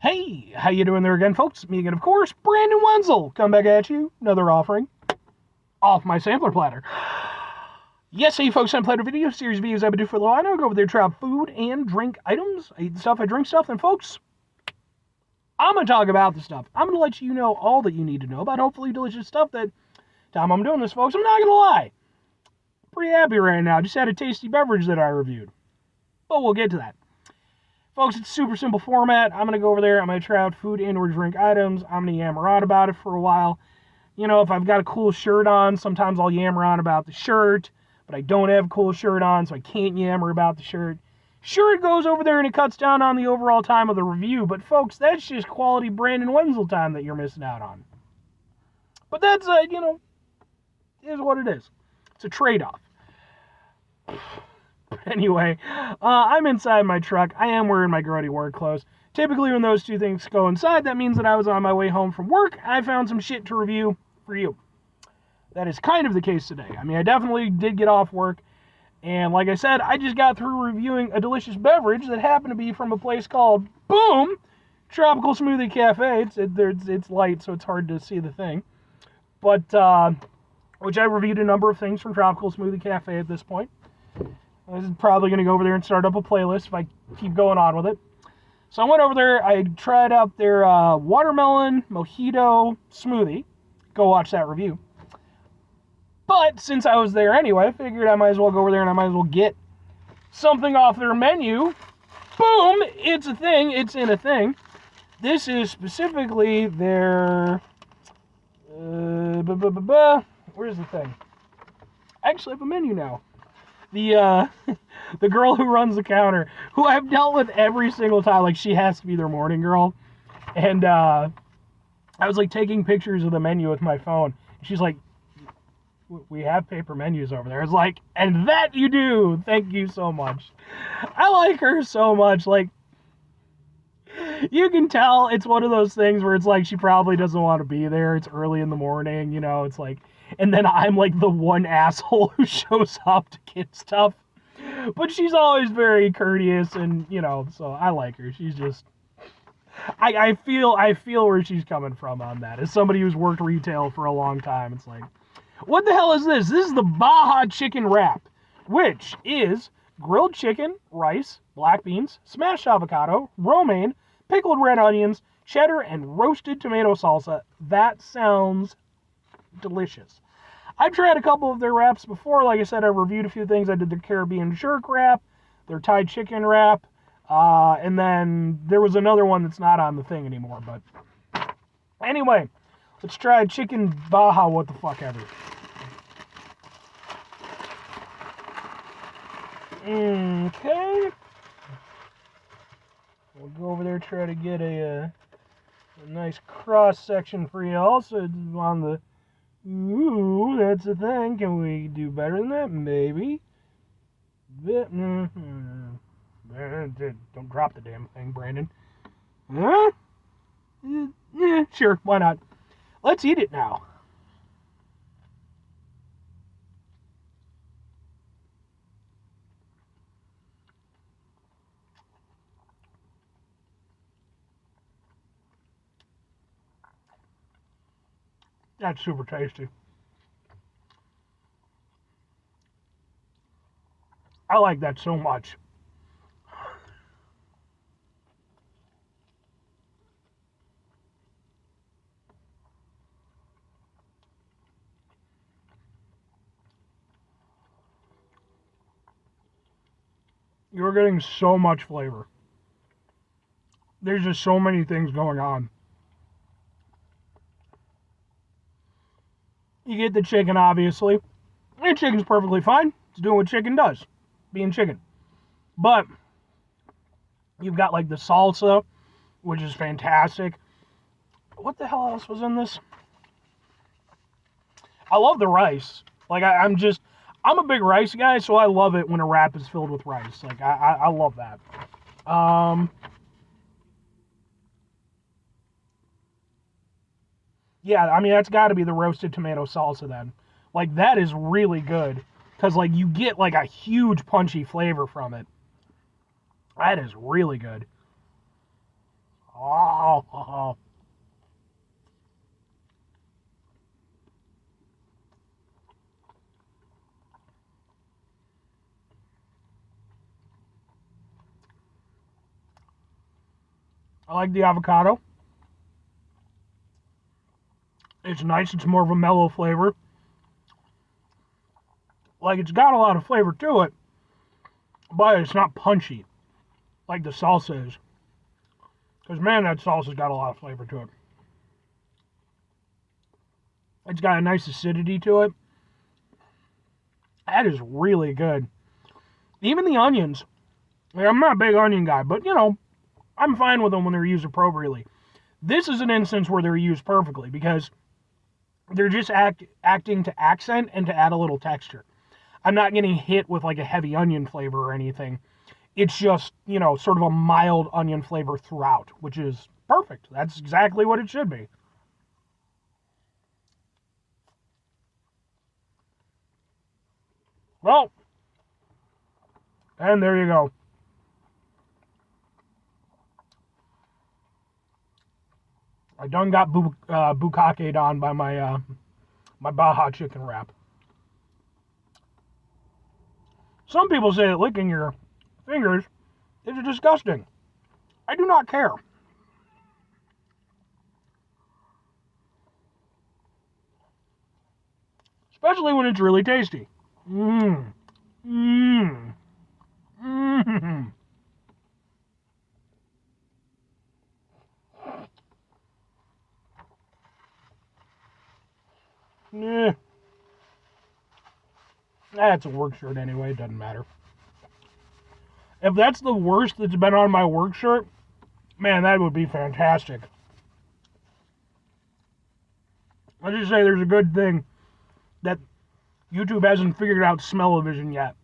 Hey, how you doing there again, folks? Me again, of course, Brandon Wenzel. Come back at you, another offering off my sampler platter. Yes, hey folks, I'm Platter Video, series of videos I've been doing for a little while now. Go over there, try out food and drink items. I eat stuff, I drink stuff, and folks, I'm going to talk about the stuff. I'm going to let you know all that you need to know about hopefully delicious stuff that time I'm doing this, folks. I'm not going to lie. Pretty happy right now. Just had a tasty beverage that I reviewed. But we'll get to that. Folks, it's super simple format. I'm going to go over there. I'm going to try out food and or drink items. I'm going to yammer on about it for a while. You know, if I've got a cool shirt on, sometimes I'll yammer on about the shirt, but I don't have a cool shirt on, so I can't yammer about the shirt. Sure, it goes over there and it cuts down on the overall time of the review, but folks, that's just quality Brandon Wenzel time that you're missing out on. But that's, is what it is. It's a trade-off. Anyway, I'm inside my truck. I am wearing my grody work clothes. Typically, when those two things coincide, that means that I was on my way home from work. I found some shit to review for you. That is kind of the case today. I mean, I definitely did get off work. And like I said, I just got through reviewing a delicious beverage that happened to be from a place called, boom, Tropical Smoothie Cafe. It's light, so it's hard to see the thing. But, which I reviewed a number of things from Tropical Smoothie Cafe at this point. I was probably going to go over there and start up a playlist if I keep going on with it. So I went over there. I tried out their watermelon mojito smoothie. Go watch that review. But since I was there anyway, I figured I might as well go over there and I might as well get something off their menu. Boom! It's a thing. It's in a thing. This is specifically their... Where's the thing? I actually have a menu now. The girl who runs the counter, who I've dealt with every single time, like she has to be their morning girl, and I was like taking pictures of the menu with my phone. She's like, "We have paper menus over there." I was like, "And that you do. Thank you so much." I like her so much. Like, you can tell it's one of those things where it's like she probably doesn't want to be there. It's early in the morning, you know. It's like. And then I'm like the one asshole who shows up to get stuff. But she's always very courteous and, you know, so I like her. She's just... I feel where she's coming from on that. As somebody who's worked retail for a long time, it's like, what the hell is this? This is the Baja chicken wrap, which is grilled chicken, rice, black beans, smashed avocado, romaine, pickled red onions, cheddar, and roasted tomato salsa. That sounds delicious. I've tried a couple of their wraps before. Like I said, I reviewed a few things. I did their Caribbean jerk wrap, their Thai chicken wrap, and then there was another one that's not on the thing anymore. But anyway, let's try chicken Baja what the fuck ever. Okay. We'll go over there, try to get a nice cross section for y'all. So it's on the... Ooh, that's a thing. Can we do better than that? Maybe. Don't drop the damn thing, Brandon. Huh? Yeah, sure. Why not? Let's eat it now. That's super tasty. I like that so much. You're getting so much flavor. There's just so many things going on. You get the chicken, obviously. And chicken's perfectly fine. It's doing what chicken does. Being chicken. But you've got like the salsa, which is fantastic. What the hell else was in this? I love the rice. Like, I'm a big rice guy, so I love it when a wrap is filled with rice. Like, I love that. Yeah, I mean, that's got to be the roasted tomato salsa then. Like, that is really good. Because, like, you get, like, a huge punchy flavor from it. That is really good. Oh. I like the avocado. It's nice. It's more of a mellow flavor. Like, it's got a lot of flavor to it, but it's not punchy like the salsa is. Because, man, that salsa's got a lot of flavor to it. It's got a nice acidity to it. That is really good. Even the onions. Like, I'm not a big onion guy, but, you know, I'm fine with them when they're used appropriately. This is an instance where they're used perfectly because they're just acting to accent and to add a little texture. I'm not getting hit with like a heavy onion flavor or anything. It's just, you know, sort of a mild onion flavor throughout, which is perfect. That's exactly what it should be. Well, and there you go. I done got bukkake on by my Baja chicken wrap. Some people say that licking your fingers is disgusting. I do not care. Especially when it's really tasty. Mmm. Mmm. Mmm. Yeah. That's a work shirt anyway, it doesn't matter. If that's the worst that's been on my work shirt, man, that would be fantastic. Let's just say there's a good thing that YouTube hasn't figured out smell-o-vision yet.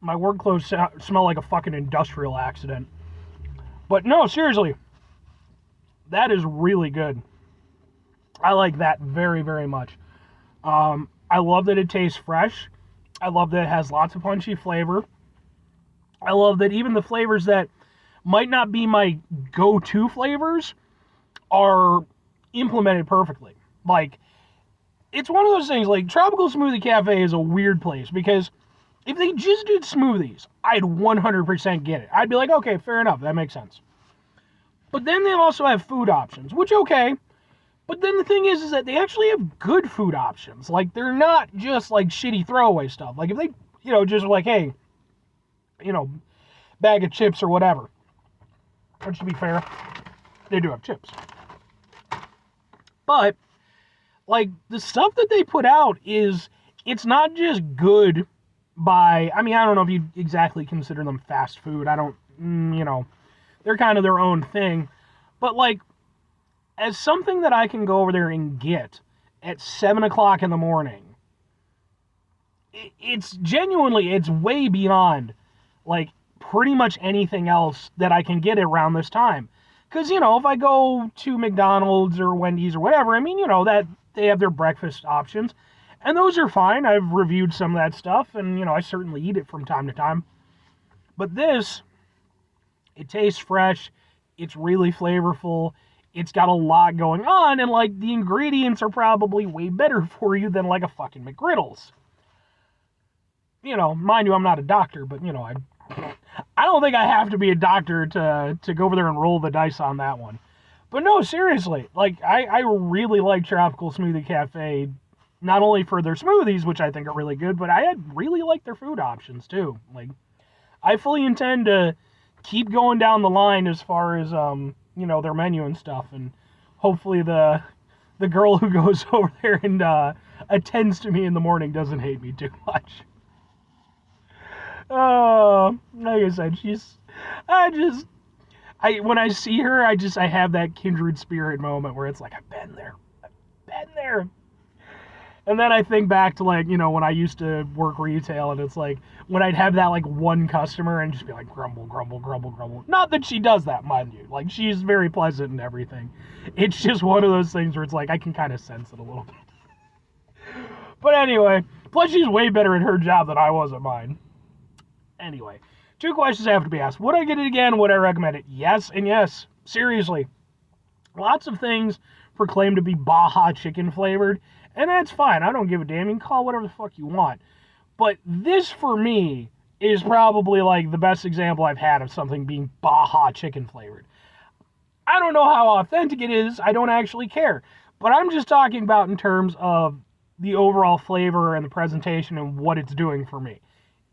My work clothes smell like a fucking industrial accident. But no, seriously, that is really good. I like that very, very much. I love that it tastes fresh. I love that it has lots of punchy flavor. I love that even the flavors that might not be my go-to flavors are implemented perfectly. Like, it's one of those things, like, Tropical Smoothie Cafe is a weird place because if they just did smoothies, I'd 100% get it. I'd be like, okay, fair enough, that makes sense. But then they also have food options, which, okay. But then the thing is that they actually have good food options. Like, they're not just, like, shitty throwaway stuff. Like, if they, you know, just like, hey, you know, bag of chips or whatever. Which, to be fair, they do have chips. But, like, the stuff that they put out is, it's not just good by, I mean, I don't know if you exactly consider them fast food. I don't, you know, they're kind of their own thing. But, like, as something that I can go over there and get at 7 o'clock in the morning, it's genuinely, it's way beyond, like, pretty much anything else that I can get around this time. Because, you know, if I go to McDonald's or Wendy's or whatever, I mean, you know, that they have their breakfast options. And those are fine. I've reviewed some of that stuff, and, you know, I certainly eat it from time to time. But this, it tastes fresh. It's really flavorful. It's got a lot going on, and, like, the ingredients are probably way better for you than, like, a fucking McGriddles. You know, mind you, I'm not a doctor, but, you know, I don't think I have to be a doctor to go over there and roll the dice on that one. But no, seriously, like, I really like Tropical Smoothie Cafe, not only for their smoothies, which I think are really good, but I really like their food options, too. Like, I fully intend to keep going down the line as far as, you know, their menu and stuff, and hopefully the girl who goes over there and attends to me in the morning doesn't hate me too much. Like I said, when I see her, I have that kindred spirit moment where it's like, I've been there. And then I think back to, like, you know, when I used to work retail, and it's like, when I'd have that, like, one customer and just be like, grumble, grumble, grumble, grumble. Not that she does that, mind you. Like, she's very pleasant and everything. It's just one of those things where it's like, I can kind of sense it a little bit. But anyway, plus she's way better at her job than I was at mine. Anyway, 2 questions have to be asked. Would I get it again? Would I recommend it? Yes and yes. Seriously. Lots of things proclaim to be Baja chicken flavored, and that's fine. I don't give a damn. You can call whatever the fuck you want. But this, for me, is probably like the best example I've had of something being Baja chicken flavored. I don't know how authentic it is. I don't actually care. But I'm just talking about in terms of the overall flavor and the presentation and what it's doing for me.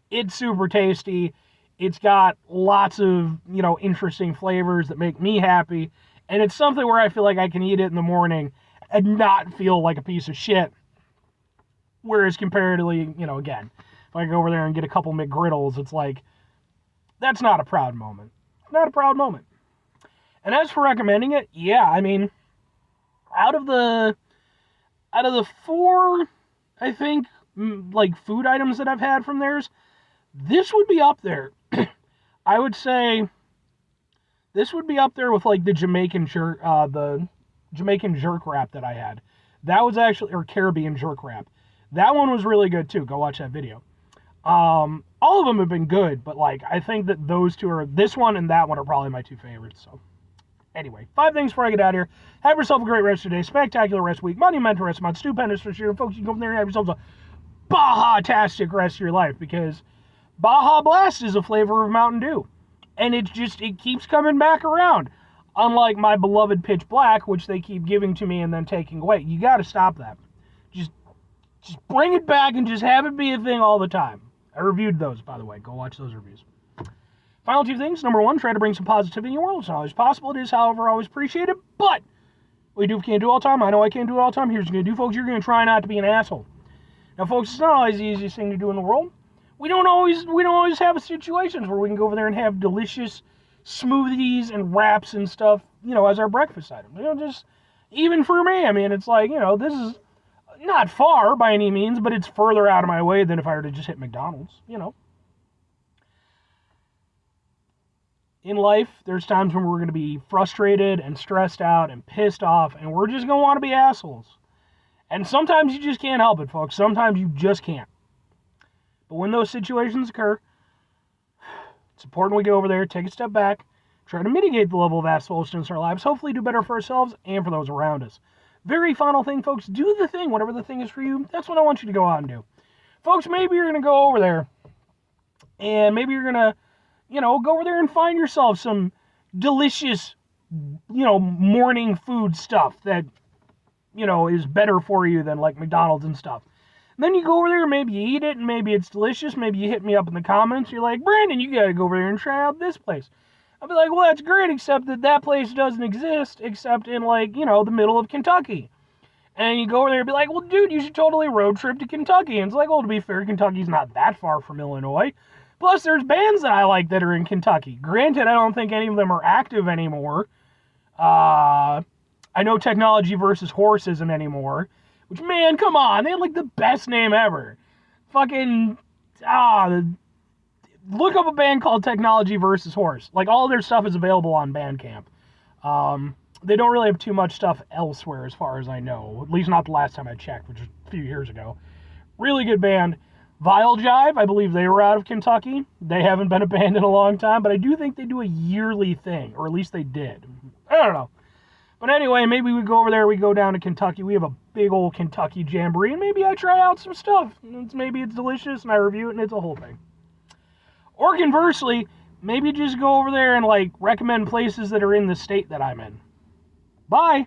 It's super tasty. It's got lots of, interesting flavors that make me happy. And it's something where I feel like I can eat it in the morning and not feel like a piece of shit. Whereas comparatively, again, if I go over there and get a couple McGriddles, it's like, that's not a proud moment. Not a proud moment. And as for recommending it, yeah, I mean, out of the 4, I think, like, food items that I've had from theirs, this would be up there. I would say this would be up there with, like, the Jamaican jerk wrap that I had. That was actually, or Caribbean jerk wrap. That one was really good, too. Go watch that video. All of them have been good, but, like, I think that those two this one and that one are probably my 2 favorites, so. Anyway, 5 things before I get out of here. Have yourself a great rest of your day, spectacular rest week, monumental rest month, stupendous rest of your folks. You can go from there and have yourselves a Baja-tastic rest of your life, because Baja Blast is a flavor of Mountain Dew. And it keeps coming back around. Unlike my beloved Pitch Black, which they keep giving to me and then taking away. You gotta stop that. Just bring it back and just have it be a thing all the time. I reviewed those, by the way. Go watch those reviews. Final 2 things. Number 1, try to bring some positivity in your world. It's not always possible. It is, however, always appreciated. But we can't do it all the time. I know I can't do it all the time. Here's what you're going to do, folks. You're going to try not to be an asshole. Now, folks, it's not always the easiest thing to do in the world. We don't always have situations where we can go over there and have delicious smoothies and wraps and stuff, as our breakfast item. Just even for me, I mean, it's like, this is not far by any means, but it's further out of my way than if I were to just hit McDonald's, In life, there's times when we're going to be frustrated and stressed out and pissed off, and we're just going to want to be assholes. And sometimes you just can't help it, folks. Sometimes you just can't. But when those situations occur, it's important we go over there, take a step back, try to mitigate the level of assholishness in our lives, hopefully do better for ourselves and for those around us. Very final thing, folks, do the thing, whatever the thing is for you. That's what I want you to go out and do. Folks, maybe you're going to go over there, and maybe you're going to go over there and find yourself some delicious, morning food stuff that, is better for you than like McDonald's and stuff. And then you go over there and maybe you eat it and maybe it's delicious. Maybe you hit me up in the comments. You're like, Brandon, you got to go over there and try out this place. I'll be like, well, that's great, except that place doesn't exist except in like, the middle of Kentucky. And you go over there and be like, well, dude, you should totally road trip to Kentucky. And it's like, well, to be fair, Kentucky's not that far from Illinois. Plus, there's bands that I like that are in Kentucky. Granted, I don't think any of them are active anymore. I know Technology versus Horse isn't anymore. Which, man, come on. They had, like, the best name ever. Fucking, look up a band called Technology versus Horse. Like, all their stuff is available on Bandcamp. They don't really have too much stuff elsewhere, as far as I know. At least not the last time I checked, which was a few years ago. Really good band. Vile Jive, I believe they were out of Kentucky. They haven't been a band in a long time, but I do think they do a yearly thing, or at least they did. I don't know. But anyway, maybe we go over there, we go down to Kentucky. We have a big old Kentucky jamboree, and maybe I try out some stuff. Maybe it's delicious, and I review it, and it's a whole thing. Or conversely, maybe just go over there and, like, recommend places that are in the state that I'm in. Bye!